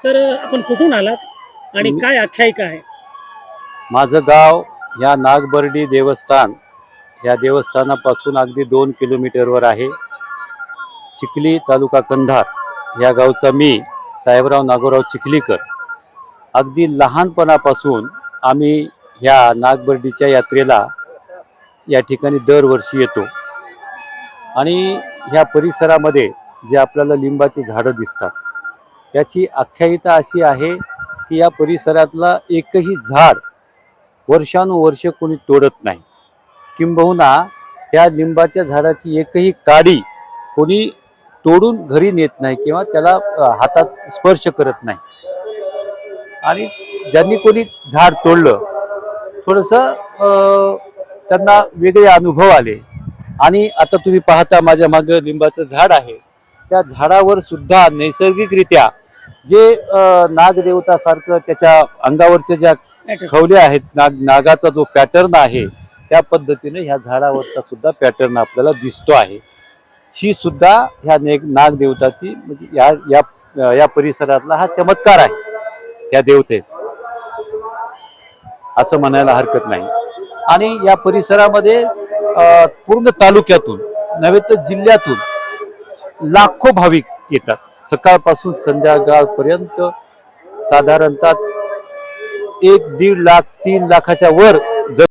Sir आपण कुठून आलात आणि काय आख्यायिका आहे? माझं गाव या नागबर्डी देवस्थान या देवस्थानापासून अगदी 2 किलोमीटरवर आहे. चिखली तालुका कंधार या गावचा मी साहेबराव नागोराव चिखलीकर. अगदी लहानपणापासून आम्ही ह्या नागबर्डीच्या यात्रेला या ठिकाणी दरवर्षी येतो आणि ह्या परिसरामध्ये जे आपल्याला लिंबाची झाडं दिसतात त्याची आख्यायिका अशी आहे की या परिसरातला एकही झाड वर्षानुवर्ष कोणी तोडत नाही. किंबहुना त्या लिंबाच्या झाडाची एकही काडी कोणी तोडून घरी नेत नाही किंवा त्याला हातात स्पर्श करत नाही. आणि ज्यांनी कोणी झाड तोडलं थोडंसं त्यांना वेगळे अनुभव आले. आणि आता तुम्ही पाहता माझ्या मागे लिंबाचं झाड आहे, त्या झाडावर सुद्धा नैसर्गिकरित्या जे नागदेवतासारखं त्याच्या अंगावरच्या ज्या खवले आहेत, नागाचा जो पॅटर्न आहे त्या पद्धतीने ह्या झाडावरचा सुद्धा पॅटर्न आपल्याला दिसतो आहे. ही सुद्धा ह्या नागदेवताची म्हणजे या या या परिसरातला हा चमत्कार आहे या देवतेचा, असं म्हणायला हरकत नाही. आणि या परिसरामध्ये पूर्ण तालुक्यातून नव्हे तर जिल्ह्यातून लाखो भाविक येतात. सकाळपासून संध्याकाळपर्यंत साधारणतः 1-1.5 लाख 3 लाखाच्या वर